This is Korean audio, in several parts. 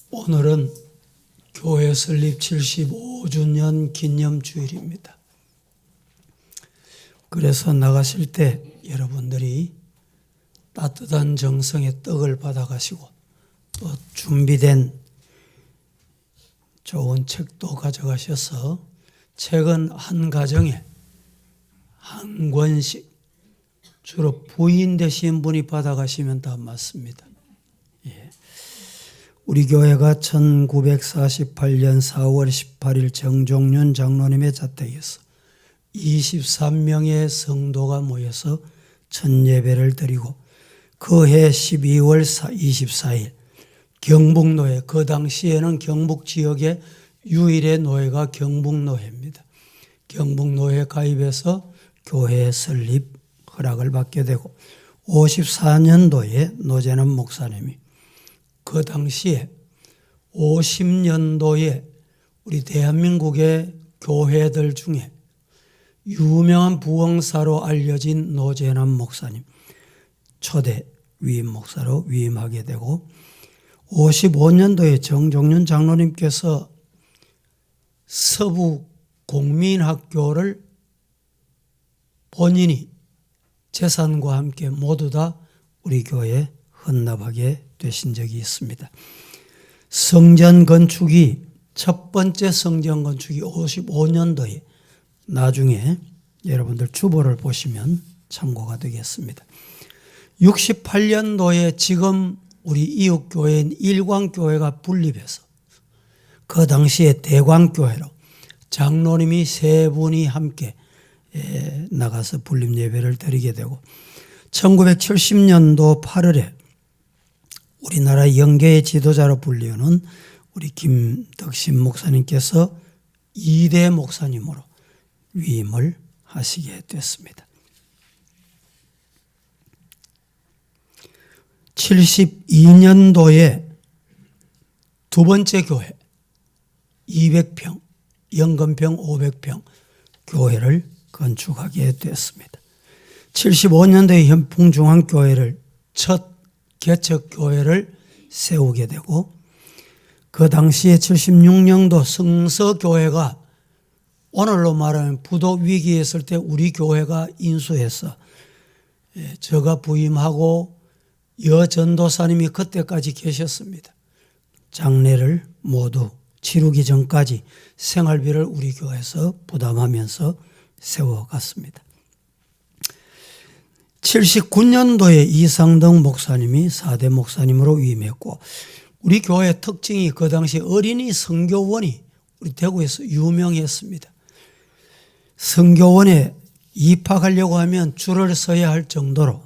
오늘은 교회 설립 75주년 기념주일입니다. 그래서 나가실 때 여러분들이 따뜻한 정성의 떡을 받아가시고 또 준비된 좋은 책도 가져가셔서 책은 한 가정에 한 권씩, 주로 부인 되신 분이 받아가시면 다 맞습니다. 우리 교회가 1948년 4월 18일 정종윤 장로님의 자택에서 23명의 성도가 모여서 첫 예배를 드리고 그해 12월 24일 경북노회, 그 당시에는 경북 지역의 유일의 노회가 경북노회입니다. 경북노회에 가입해서 교회 설립 허락을 받게 되고 54년도에 노재남 목사님이 그 당시에 50년도에 우리 대한민국의 교회들 중에 유명한 부흥사로 알려진 노재남 목사님 초대 위임 목사로 위임하게 되고 55년도에 정종윤 장로님께서 서부 공민학교를 본인이 재산과 함께 모두 다 우리 교회에 헌납하게 되신 적이 있습니다. 성전 건축이 첫 번째 성전 건축이 55년도에 나중에 여러분들 주보를 보시면 참고가 되겠습니다. 68년도에 지금 우리 이웃교회인 일광교회가 분립해서 그 당시에 대광교회로 장로님이 세 분이 함께 나가서 분립 예배를 드리게 되고 1970년도 8월에 우리나라 영계의 지도자로 불리우는 우리 김덕신 목사님께서 2대 목사님으로 위임을 하시게 됐습니다. 72년도에 두 번째 교회 200평, 연건평 500평 교회를 건축하게 됐습니다. 75년도에 현풍중앙교회를 첫 개척교회를 세우게 되고 그 당시에 76년도 성서교회가 오늘로 말하면 부도 위기에 있을 때 우리 교회가 인수해서 제가 부임하고 여전도사님이 그때까지 계셨습니다. 장례를 모두 치르기 전까지 생활비를 우리 교회에서 부담하면서 세워갔습니다. 79년도에 이상덕 목사님이 4대 목사님으로 위임했고 우리 교회의 특징이 그 당시 어린이 선교원이 우리 대구에서 유명했습니다. 선교원에 입학하려고 하면 줄을 서야 할 정도로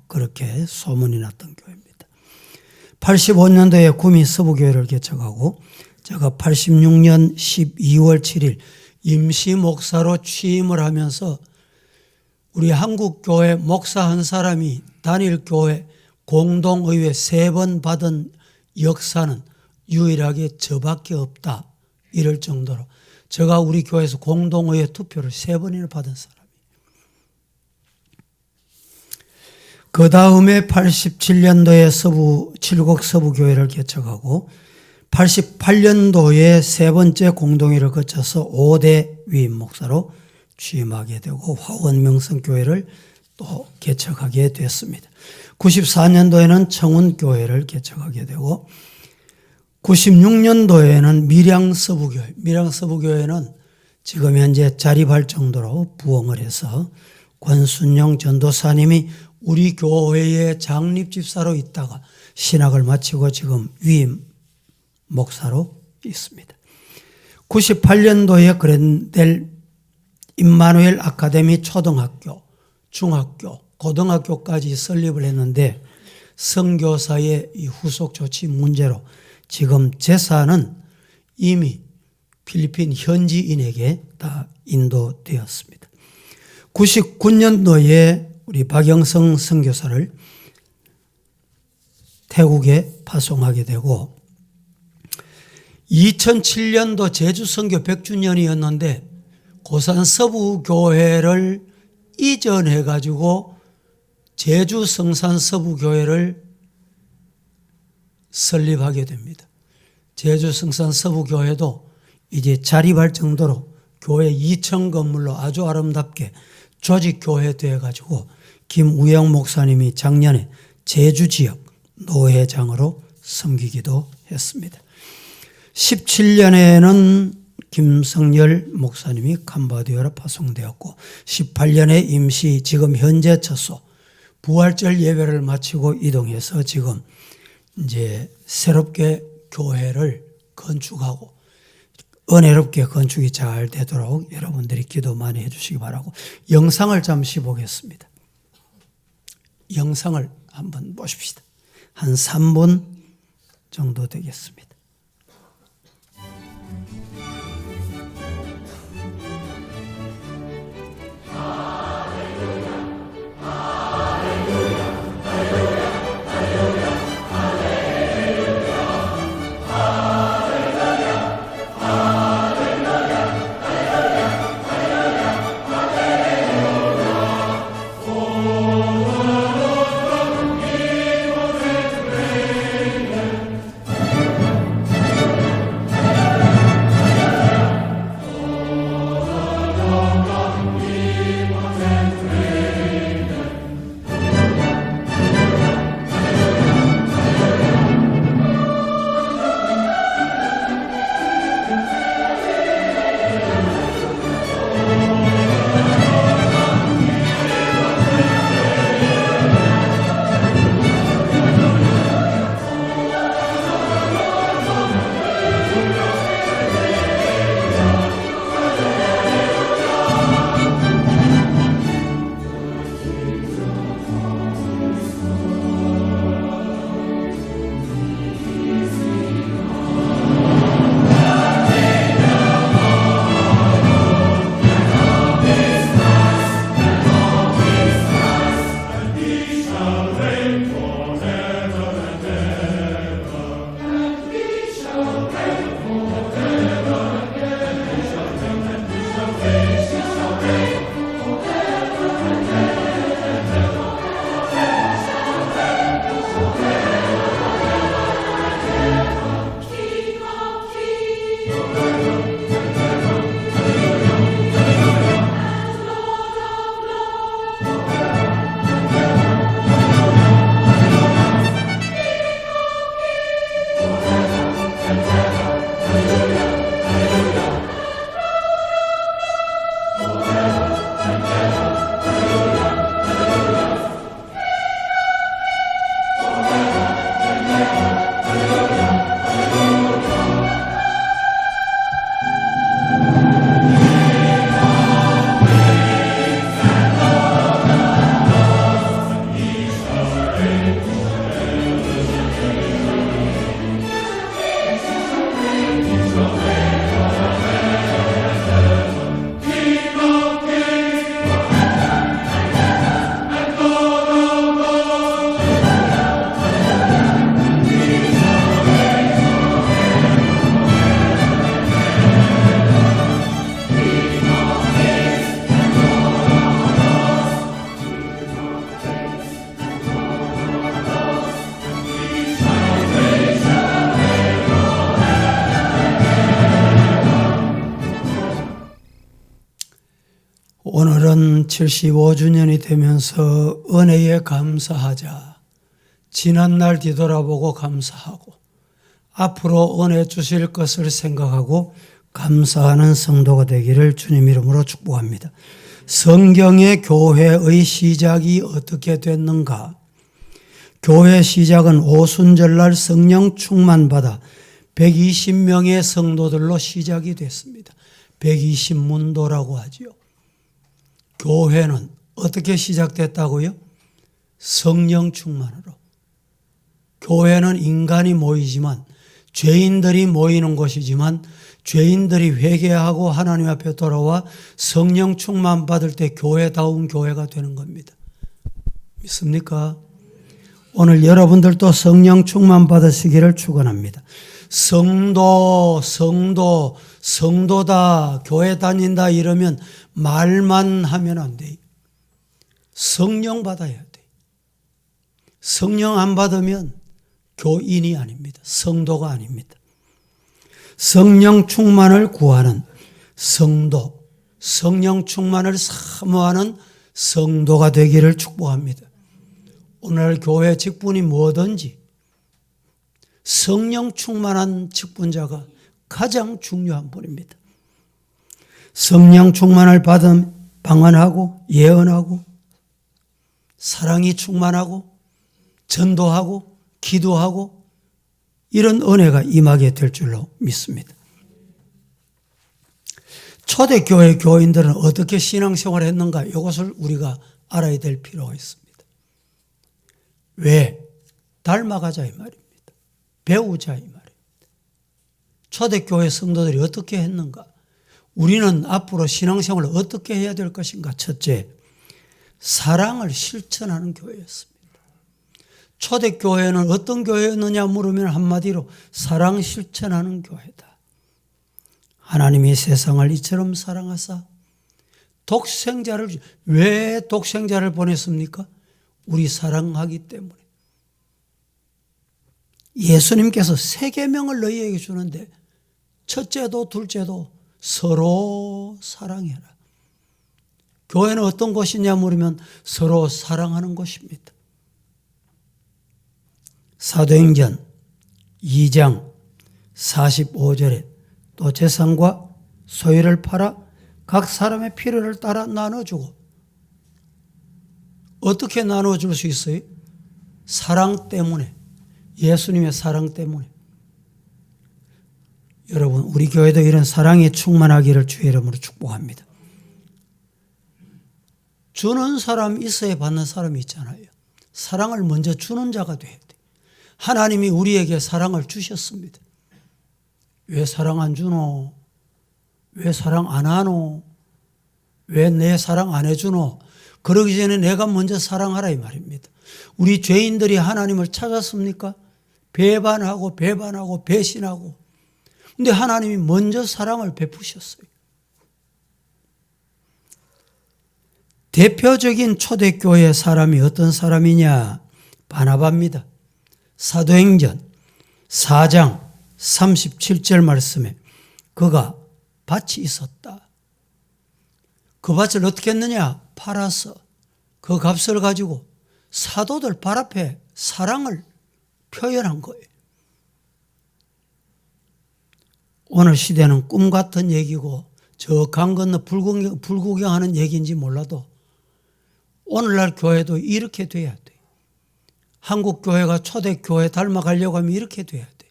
그렇게 소문이 났던 교회입니다. 85년도에 구미 서부교회를 개척하고 제가 86년 12월 7일 임시 목사로 취임을 하면서 우리 한국교회 목사 한 사람이 단일교회 공동의회 3번 받은 역사는 유일하게 저밖에 없다 이럴 정도로 제가 우리 교회에서 공동의회 투표를 3번이나 받은 사람이에요. 그 다음에 87년도에 칠곡 서부교회를 개척하고 88년도에 세 번째 공동회를 거쳐서 5대 위임 목사로 취임하게 되고 화원명성교회를 또 개척하게 됐습니다. 94년도에는 청운교회를 개척하게 되고 96년도에는 밀양서부교회는 지금 현재 자립할 정도로 부흥을 해서 권순영 전도사님이 우리 교회의 장립집사로 있다가 신학을 마치고 지금 위임 목사로 있습니다. 98년도에 그랜델 임마누엘 아카데미 초등학교, 중학교, 고등학교까지 설립을 했는데 선교사의 이 후속 조치 문제로 지금 재산은 이미 필리핀 현지인에게 다 인도되었습니다. 99년도에 우리 박영성 선교사를 태국에 파송하게 되고 2007년도 제주 선교 100주년이었는데 고산 서부교회를 이전해 가지고 제주 성산 서부교회를 설립하게 됩니다. 제주 성산 서부교회도 이제 자립할 정도로 교회 2층 건물로 아주 아름답게 조직교회 되어가지고 김우영 목사님이 작년에 제주 지역 노회장으로 섬기기도 했습니다. 17년에는 김성열 목사님이 캄보디아로 파송되었고 18년에 임시 지금 현재 처소 부활절 예배를 마치고 이동해서 지금 이제 새롭게 교회를 건축하고 은혜롭게 건축이 잘 되도록 여러분들이 기도 많이 해주시기 바라고 영상을 잠시 보겠습니다. 영상을 한번 보십시다. 한 3분 정도 되겠습니다. 오늘은 75주년이 되면서 은혜에 감사하자. 지난날 뒤돌아보고 감사하고 앞으로 은혜 주실 것을 생각하고 감사하는 성도가 되기를 주님 이름으로 축복합니다. 성경의 교회의 시작이 어떻게 됐는가? 교회 시작은 오순절날 성령 충만받아 120명의 성도들로 시작이 됐습니다. 120문도라고 하지요. 교회는 어떻게 시작됐다고요? 성령 충만으로. 교회는 인간이 모이지만 죄인들이 모이는 곳이지만 죄인들이 회개하고 하나님 앞에 돌아와 성령 충만 받을 때 교회다운 교회가 되는 겁니다. 믿습니까? 오늘 여러분들도 성령 충만 받으시기를 축원합니다. 성도다, 교회 다닌다 이러면 말만 하면 안 돼요. 성령 받아야 돼. 성령 안 받으면 교인이 아닙니다. 성도가 아닙니다. 성령 충만을 구하는 성도, 성령 충만을 사모하는 성도가 되기를 축복합니다. 오늘 교회 직분이 뭐든지 성령 충만한 직분자가 가장 중요한 분입니다. 성령 충만을 받은 방언하고 예언하고 사랑이 충만하고 전도하고 기도하고 이런 은혜가 임하게 될 줄로 믿습니다. 초대교회 교인들은 어떻게 신앙생활을 했는가 이것을 우리가 알아야 될 필요가 있습니다. 왜? 닮아가자 이 말입니다. 배우자 이 말입니다. 초대교회 성도들이 어떻게 했는가? 우리는 앞으로 신앙생활을 어떻게 해야 될 것인가? 첫째, 사랑을 실천하는 교회였습니다. 초대교회는 어떤 교회였느냐 물으면 한마디로 사랑 실천하는 교회다. 하나님이 세상을 이처럼 사랑하사 독생자를, 왜 독생자를 보냈습니까? 우리 사랑하기 때문에. 예수님께서 세 계명을 너희에게 주는데 첫째도 둘째도 서로 사랑해라. 교회는 어떤 곳이냐 물으면 서로 사랑하는 곳입니다. 사도행전 2장 45절에 또 재산과 소유를 팔아 각 사람의 필요를 따라 나눠주고, 어떻게 나눠줄 수 있어요? 사랑 때문에, 예수님의 사랑 때문에. 여러분, 우리 교회도 이런 사랑에 충만하기를 주의 이름으로 축복합니다. 주는 사람 있어야 받는 사람이 있잖아요. 사랑을 먼저 주는 자가 돼야 돼. 하나님이 우리에게 사랑을 주셨습니다. 왜 사랑 안 주노? 왜 사랑 안 하노? 왜 내 사랑 안 해주노? 그러기 전에 내가 먼저 사랑하라 이 말입니다. 우리 죄인들이 하나님을 찾았습니까? 배반하고 배반하고 배신하고. 근데 하나님이 먼저 사랑을 베푸셨어요. 대표적인 초대교회 사람이 어떤 사람이냐? 바나바입니다. 사도행전 4장 37절 말씀에 그가 밭이 있었다. 그 밭을 어떻게 했느냐? 팔아서 그 값을 가지고 사도들 발 앞에 사랑을 표현한 거예요. 오늘 시대는 꿈 같은 얘기고 저 강 건너 불구경하는 얘기인지 몰라도 오늘날 교회도 이렇게 돼야 돼. 한국 교회가 초대교회 닮아가려고 하면 이렇게 돼야 돼.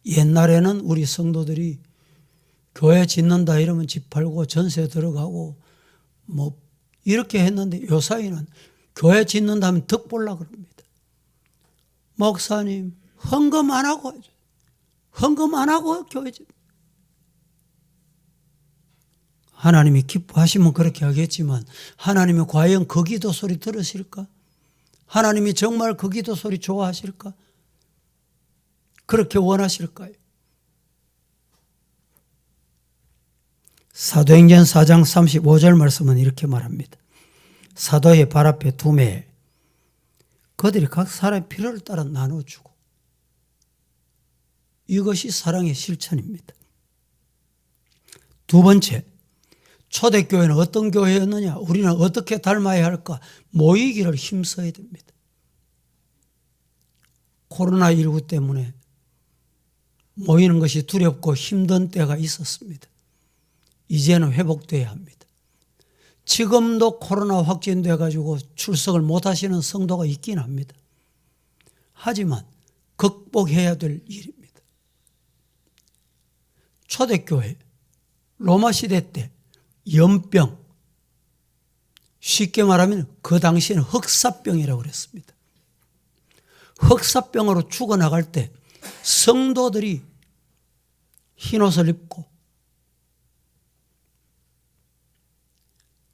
옛날에는 우리 성도들이 교회 짓는다 이러면 집 팔고 전세 들어가고 뭐 이렇게 했는데 요사이는 교회 짓는다 하면 덕 보려고 그럽니다. 목사님 헌금 안 하고 교회 짓. 하나님이 기뻐하시면 그렇게 하겠지만 하나님이 과연 그 기도 소리 들으실까? 하나님이 정말 그 기도 소리 좋아하실까? 그렇게 원하실까요? 사도행전 4장 35절 말씀은 이렇게 말합니다. 사도의 발 앞에 두매 그들이 각 사람의 필요를 따라 나눠주고, 이것이 사랑의 실천입니다. 두 번째, 초대교회는 어떤 교회였느냐? 우리는 어떻게 닮아야 할까? 모이기를 힘써야 됩니다. 코로나19 때문에 모이는 것이 두렵고 힘든 때가 있었습니다. 이제는 회복돼야 합니다. 지금도 코로나 확진돼 가지고 출석을 못 하시는 성도가 있긴 합니다. 하지만 극복해야 될 일입니다. 초대교회 로마 시대 때 연병, 쉽게 말하면 그 당시에는 흑사병이라고 그랬습니다. 흑사병으로 죽어나갈 때 성도들이 흰옷을 입고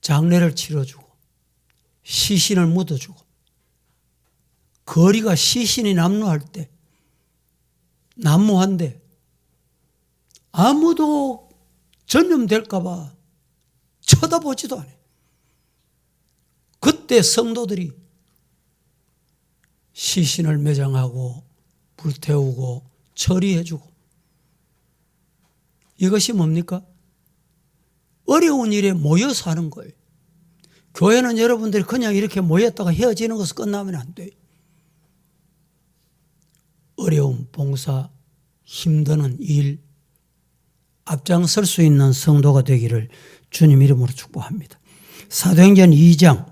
장례를 치러주고 시신을 묻어주고, 거리가 시신이 난무할 때 난무한데 아무도 전염될까 봐 쳐다보지도 않아요. 그때 성도들이 시신을 매장하고 불태우고 처리해주고. 이것이 뭡니까? 어려운 일에 모여서 하는 거예요. 교회는 여러분들이 그냥 이렇게 모였다가 헤어지는 것을 끝나면 안 돼요. 어려운 봉사, 힘드는 일, 앞장설 수 있는 성도가 되기를 주님 이름으로 축복합니다. 사도행전 2장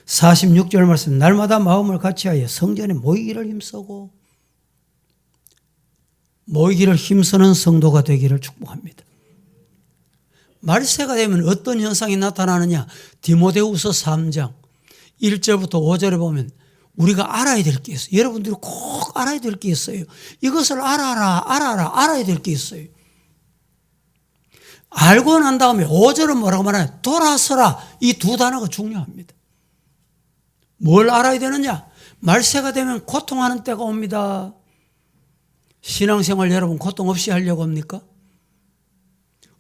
46절 말씀, 날마다 마음을 같이하여 성전에 모이기를 힘쓰고, 모이기를 힘쓰는 성도가 되기를 축복합니다. 말세가 되면 어떤 현상이 나타나느냐? 디모데후서 3장 1절부터 5절에 보면 우리가 알아야 될 게 있어요. 여러분들이 꼭 알아야 될 게 있어요. 이것을 알아야 될 게 있어요. 알고 난 다음에 5절은 뭐라고 말하냐? 돌아서라. 이 두 단어가 중요합니다. 뭘 알아야 되느냐? 말세가 되면 고통하는 때가 옵니다. 신앙생활 여러분 고통 없이 하려고 합니까?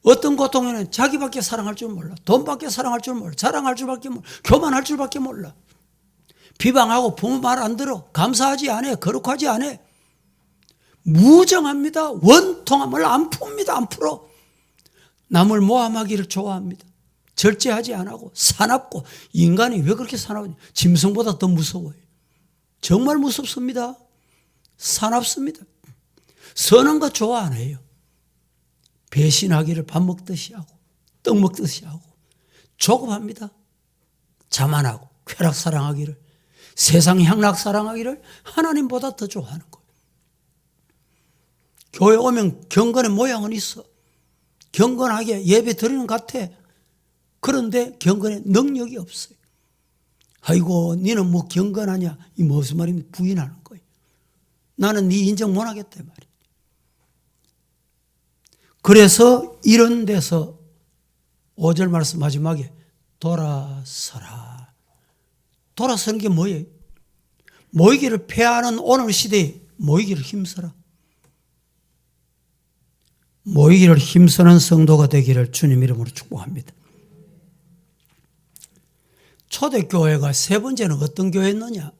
어떤 고통에는 자기밖에 사랑할 줄 몰라. 돈밖에 사랑할 줄 몰라. 자랑할 줄밖에 몰라. 교만할 줄밖에 몰라. 비방하고 부모 말 안 들어. 감사하지 않아. 거룩하지 않아. 무정합니다. 원통함을 안 풉니다. 안 풀어. 남을 모함하기를 좋아합니다. 절제하지 않고 사납고. 인간이 왜 그렇게 사납냐? 짐승보다 더 무서워요. 정말 무섭습니다. 사납습니다. 선한 거 좋아 안 해요. 배신하기를 밥 먹듯이 하고 떡 먹듯이 하고 조급합니다. 자만하고 쾌락 사랑하기를, 세상 향락 사랑하기를 하나님보다 더 좋아하는 거예요. 교회 오면 경건의 모양은 있어. 경건하게 예배 드리는 것 같아. 그런데 경건의 능력이 없어요. 아이고 니는 뭐 경건하냐? 이 무슨 말입니까? 부인하는 거예요. 나는 네 인정 못 하겠다 말이에요. 그래서 이런 데서 5절 말씀 마지막에 돌아서라. 돌아서는 게 뭐예요? 모이기를 폐하는 오늘 시대에 모이기를 힘써라. 모이기를 힘쓰는 성도가 되기를 주님 이름으로 축복합니다. 초대교회가 세 번째는 어떤 교회였느냐?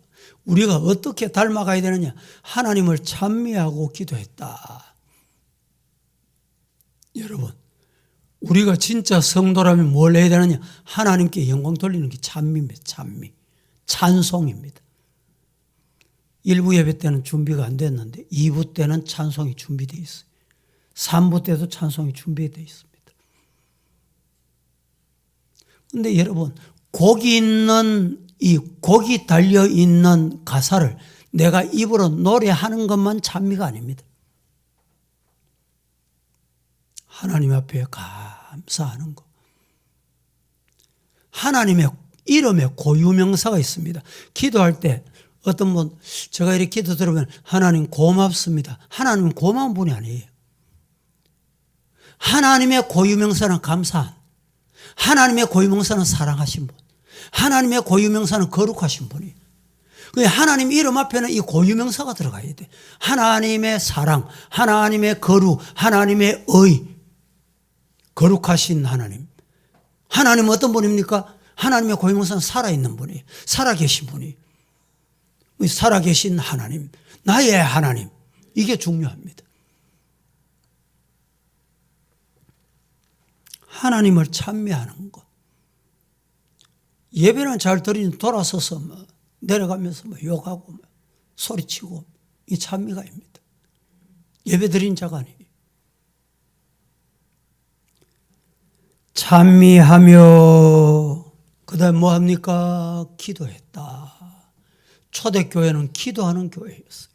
우리가 어떻게 닮아가야 되느냐? 하나님을 찬미하고 기도했다. 여러분, 우리가 진짜 성도라면 뭘 해야 되느냐? 하나님께 영광 돌리는 게 찬미입니다. 찬미. 찬송입니다. 1부 예배 때는 준비가 안 됐는데 2부 때는 찬송이 준비되어 있어요. 3부 때도 찬송이 준비되어 있습니다. 그런데 여러분, 곡이 달려있는 가사를 내가 입으로 노래하는 것만 찬미가 아닙니다. 하나님 앞에 감사하는 것. 하나님의 이름에 고유명사가 있습니다. 기도할 때 어떤 분, 제가 이렇게 기도 들으면 하나님 고맙습니다. 하나님은 고마운 분이 아니에요. 하나님의 고유명사는 감사한, 하나님의 고유명사는 사랑하신 분, 하나님의 고유명사는 거룩하신 분이에요. 하나님 이름 앞에는 이 고유명사가 들어가야 돼. 하나님의 사랑, 하나님의 거룩, 하나님의 의, 거룩하신 하나님. 하나님은 어떤 분입니까? 하나님의 고유명사는 살아있는 분이에요. 살아계신 분이에요. 살아계신 하나님, 나의 하나님. 이게 중요합니다. 하나님을 찬미하는 것. 예배는 잘 드리는 돌아서서 내려가면서 욕하고 소리치고 이 찬미가 아닙니다. 예배 드린 자가 아니에요. 찬미하며 그다음 뭐 합니까? 기도했다. 초대교회는 기도하는 교회였어요.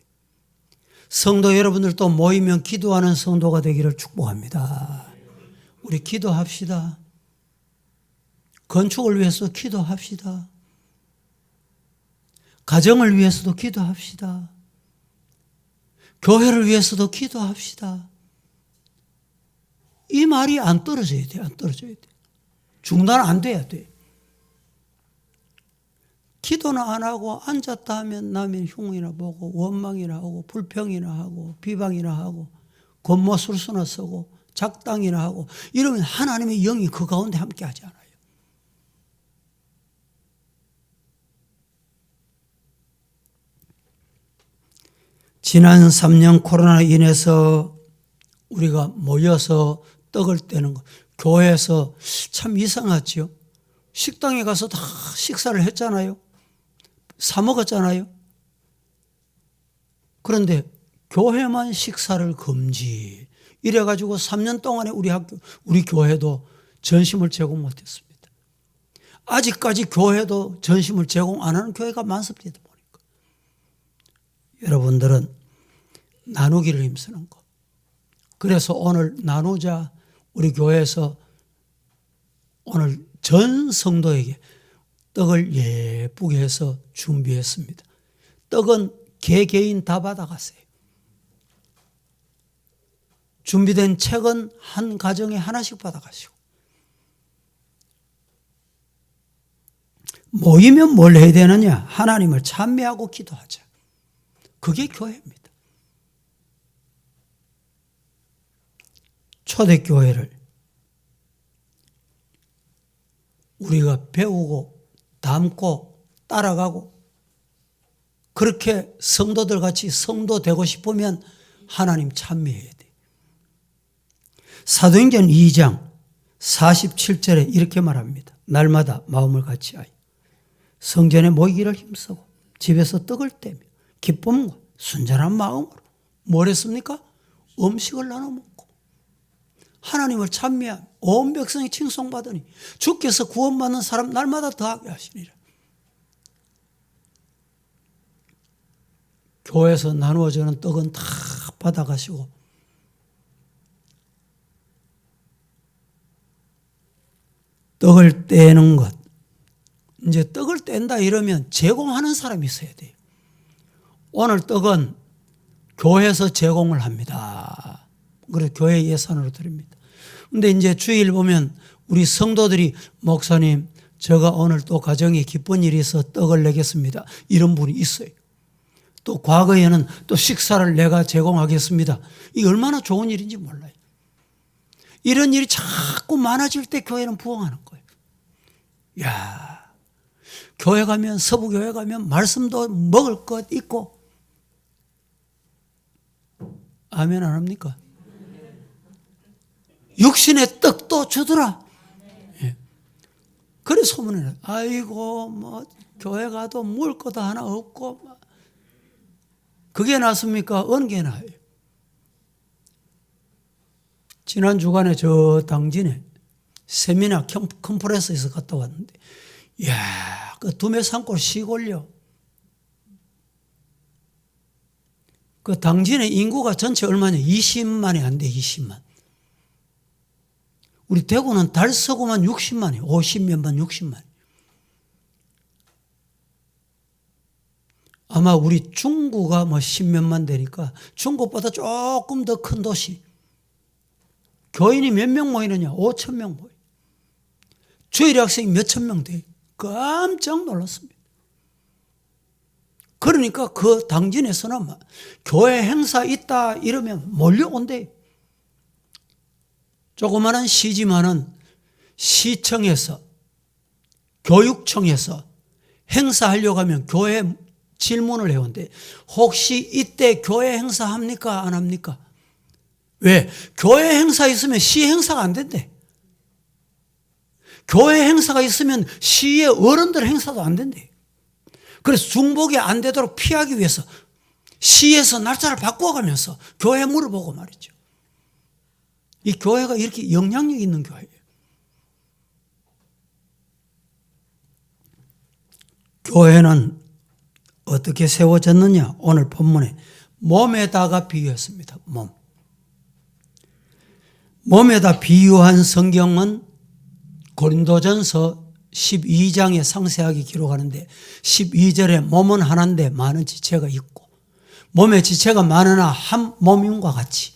성도 여러분들도 모이면 기도하는 성도가 되기를 축복합니다. 우리 기도합시다. 건축을 위해서 기도합시다. 가정을 위해서도 기도합시다. 교회를 위해서도 기도합시다. 이 말이 안 떨어져야 돼. 안 떨어져야 돼. 중단 안 돼야 돼. 기도는 안 하고 앉았다 하면 남의 흉이나 보고 원망이나 하고 불평이나 하고 비방이나 하고 겉모술수나 쓰고 작당이나 하고 이러면 하나님의 영이 그 가운데 함께 하지 않아요. 지난 3년 코로나로 인해서 우리가 모여서 떡을 떼는 거, 교회에서 참 이상하지요. 식당에 가서 다 식사를 했잖아요. 사 먹었잖아요. 그런데 교회만 식사를 금지. 이래가지고 3년 동안에 우리 교회도 전심을 제공 못했습니다. 아직까지 교회도 전심을 제공 안 하는 교회가 많습니다. 보니까. 여러분들은 나누기를 힘쓰는 거. 그래서 오늘 나누자. 우리 교회에서 오늘 전 성도에게 떡을 예쁘게 해서 준비했습니다. 떡은 개개인 다 받아가세요. 준비된 책은 한 가정에 하나씩 받아가시고. 모이면 뭘 해야 되느냐? 하나님을 찬미하고 기도하자. 그게 교회입니다. 초대교회를 우리가 배우고 담고 따라가고 그렇게 성도들 같이 성도 되고 싶으면 하나님 찬미해야 돼. 사도행전 2장 47절에 이렇게 말합니다. 날마다 마음을 같이하여 성전에 모이기를 힘쓰고 집에서 떡을 떼며 기쁨과 순전한 마음으로 뭘 했습니까? 음식을 나눠 먹고 하나님을 찬미하며 온 백성이 칭송받으니 주께서 구원받는 사람 날마다 더하게 하시니라. 교회에서 나누어지는 떡은 다 받아가시고 떡을 떼는 것. 이제 떡을 뗀다 이러면 제공하는 사람이 있어야 돼요. 오늘 떡은 교회에서 제공을 합니다. 그래서 교회 예산으로 드립니다. 근데 이제 주일 보면 우리 성도들이 목사님, 제가 오늘 또 가정에 기쁜 일이 있어 떡을 내겠습니다. 이런 분이 있어요. 또 과거에는 또 식사를 내가 제공하겠습니다. 이게 얼마나 좋은 일인지 몰라요. 이런 일이 자꾸 많아질 때 교회는 부흥하는 거예요. 야, 교회 가면, 서부교회 가면 말씀도 먹을 것 있고. 아멘 안 합니까? 육신의 떡도 주더라. 예. 그래 소문에 아이고 뭐 교회 가도 먹을 것도 하나 없고. 그게 낫습니까? 어느 게 나아요? 지난 주간에 저 당진에 세미나 컨퍼런스에서 갔다 왔는데, 이야, 그 두메산골 시골요. 그 당진의 인구가 전체 얼마냐? 20만이 안 돼, 20만. 우리 대구는 달서구만 60만이, 50몇만, 60만. 아마 우리 중구가 뭐 10몇만 되니까 중구보다 조금 더 큰 도시. 교인이 몇 명 모이느냐? 5천 명 모여. 주일 학생이 몇천 명 돼. 깜짝 놀랐습니다. 그러니까 그 당진에서는 교회 행사 있다 이러면 몰려온대. 조그마한 시지만은 시청에서 교육청에서 행사하려고 하면 교회 질문을 해온대. 혹시 이때 교회 행사 합니까? 안 합니까? 왜? 교회 행사 있으면 시 행사가 안 된대. 교회 행사가 있으면 시의 어른들 행사도 안 된대. 그래서 중복이 안 되도록 피하기 위해서 시에서 날짜를 바꿔가면서 교회에 물어보고 말이죠. 이 교회가 이렇게 영향력 있는 교회예요. 교회는 어떻게 세워졌느냐? 오늘 본문에 몸에다가 비유했습니다. 몸에다 비유한 성경은 고린도전서 12장에 상세하게 기록하는데 12절에 몸은 하나인데 많은 지체가 있고 몸의 지체가 많으나 한 몸임과 같이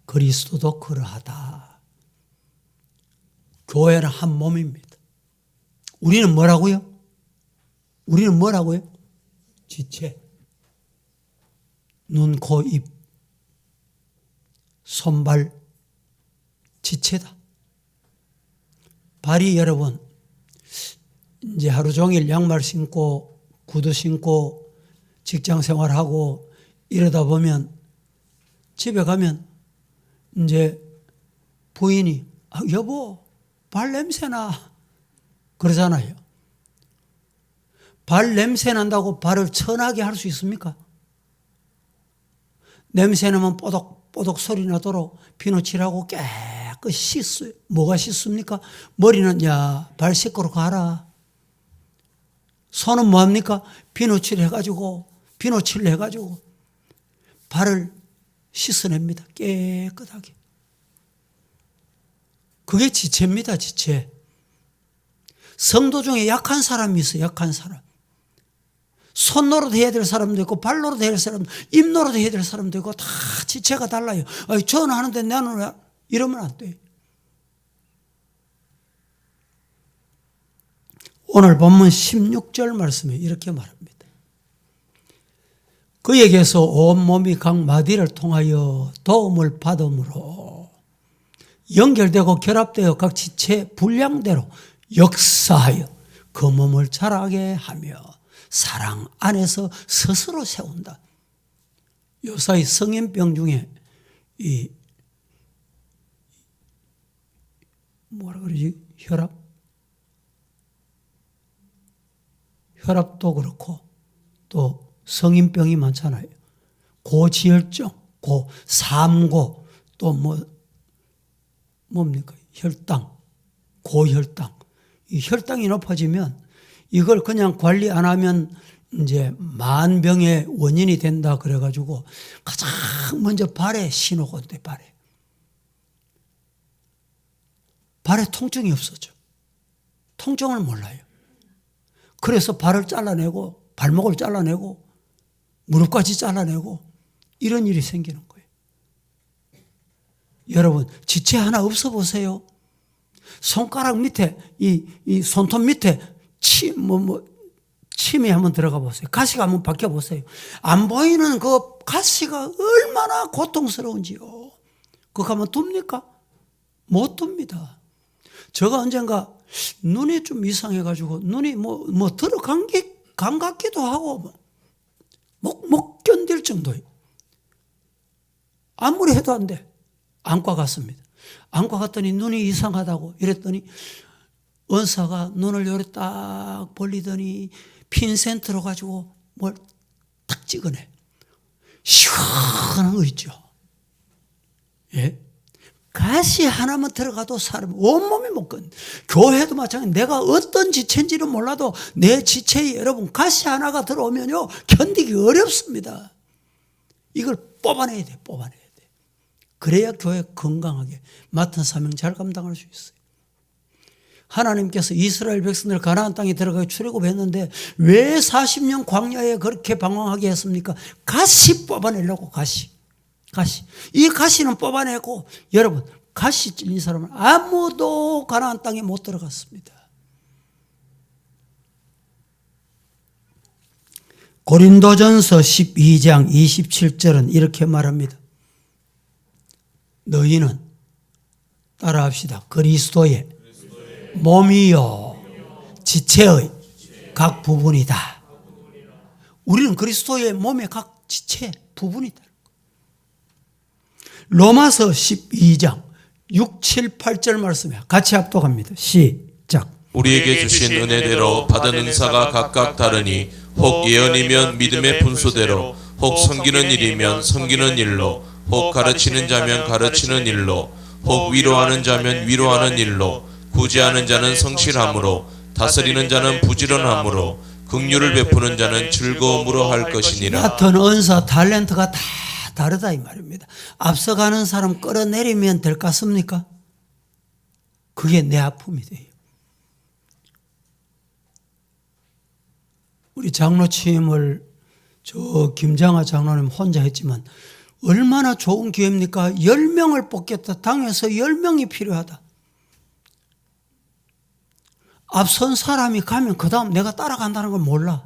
그리스도도 그러하다. 교회는 한 몸입니다. 우리는 뭐라고요? 우리는 뭐라고요? 지체. 눈, 코, 입, 손발, 지체다. 발이 여러분 이제 하루 종일 양말 신고 구두 신고 직장 생활하고 이러다 보면 집에 가면 이제 부인이 여보 발 냄새나 그러잖아요. 발 냄새 난다고 발을 천하게 할 수 있습니까? 냄새 나면 뽀독뽀독 소리 나도록 비누칠하고 깨끗이 씻어요. 뭐가 씻습니까? 머리는 발 씻고 가라. 손은 뭐합니까? 비누칠 해가지고 발을 씻어냅니다. 깨끗하게. 그게 지체입니다. 지체. 성도 중에 약한 사람이 있어요. 약한 사람. 손노릇 해야 될 사람도 있고 발노릇 해야 될 사람도 입노릇 해야 될 사람도 있고 다 지체가 달라요. 저는 하는데 나는 왜 이러면 안 돼. 오늘 본문 16절 말씀에 이렇게 말합니다. 그에게서 온몸이 각 마디를 통하여 도움을 받음으로 연결되고 결합되어 각 지체 분량대로 역사하여 그 몸을 자라게 하며 사랑 안에서 스스로 세운다. 요사이 성인병 중에 뭐라 그러지? 혈압도 그렇고 또 성인병이 많잖아요. 고지혈증, 삼고 또 뭡니까? 혈당, 고혈당. 이 혈당이 높아지면 이걸 그냥 관리 안 하면 이제 만병의 원인이 된다 그래가지고 가장 먼저 발에 신호가 온대. 발에 통증이 없어져. 통증을 몰라요. 그래서 발을 잘라내고 발목을 잘라내고 무릎까지 잘라내고 이런 일이 생기는 거예요. 여러분 지체 하나 없어 보세요. 손가락 밑에 이 손톱 밑에 침이 한번 들어가 보세요. 가시가 한번 박혀 보세요. 안 보이는 그 가시가 얼마나 고통스러운지요. 그거 가면 둡니까? 못 둡니다. 제가 언젠가 눈이 좀 이상해가지고 눈이 들어간 같기도 하고 못 견딜 정도예요. 아무리 해도 안 돼. 안과 갔습니다. 안과 갔더니 눈이 이상하다고 이랬더니 원사가 눈을 요래 딱 벌리더니 핀센트로 가지고 뭘 딱 찍어내. 시원한 거 있죠. 예? 가시 하나만 들어가도 사람 온몸이 못 견뎌. 교회도 마찬가지. 내가 어떤 지체인지는 몰라도 내 지체에 여러분 가시 하나가 들어오면요 견디기 어렵습니다. 이걸 뽑아내야 돼. 그래야 교회 건강하게 맡은 사명 잘 감당할 수 있어요. 하나님께서 이스라엘 백성들 가나안 땅에 들어가서 출애굽했는데 왜 40년 광야에 그렇게 방황하게 했습니까? 가시 뽑아내려고. 가시. 이 가시는 뽑아내고 여러분 가시 찔린 사람은 아무도 가나안 땅에 못 들어갔습니다. 고린도전서 12장 27절은 이렇게 말합니다. 너희는 따라합시다. 그리스도의 몸이요 지체의 각 부분이다. 우리는 그리스도의 몸의 각 지체 부분이다. 로마서 12장 6, 7, 8절 말씀에 같이 합독합니다. 시작. 우리에게 주신 은혜대로 받은 은사가 각각 다르니 혹 예언이면 믿음의 분수대로, 혹 섬기는 일이면 섬기는 일로, 혹 가르치는 자면 가르치는 일로, 혹 위로하는 자면 위로하는 일로, 구제하는 자는 성실함으로, 다스리는 자는 부지런함으로, 긍휼을 베푸는 자는 즐거움으로 할 것이니라. 맡은 은사 탤런트가 다 다르다 이 말입니다. 앞서가는 사람 끌어내리면 될 것 같습니까? 그게 내 아픔이 돼요. 우리 장로 취임을 저 김장하 장로님 혼자 했지만 얼마나 좋은 기회입니까? 10명을 뽑겠다. 당에서 10명이 필요하다. 앞선 사람이 가면 그 다음 내가 따라간다는 걸 몰라.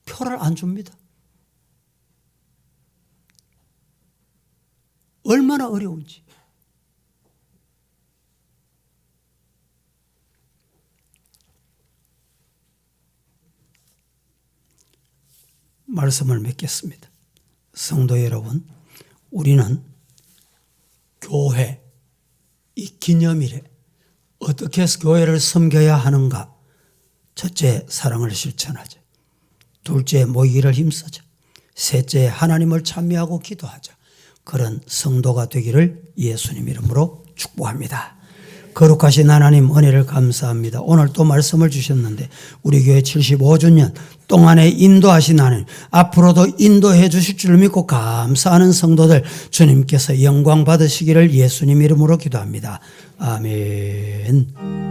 표를 안 줍니다. 얼마나 어려운지. 말씀을 맺겠습니다. 성도 여러분, 우리는 교회, 이 기념일에 어떻게 해서 교회를 섬겨야 하는가? 첫째, 사랑을 실천하자. 둘째, 모이기를 힘쓰자. 셋째, 하나님을 찬미하고 기도하자. 그런 성도가 되기를 예수님 이름으로 축복합니다. 거룩하신 하나님 은혜를 감사합니다. 오늘 또 말씀을 주셨는데 우리 교회 75주년 동안에 인도하신 하나님, 앞으로도 인도해 주실 줄 믿고 감사하는 성도들 주님께서 영광 받으시기를 예수님 이름으로 기도합니다. 아멘.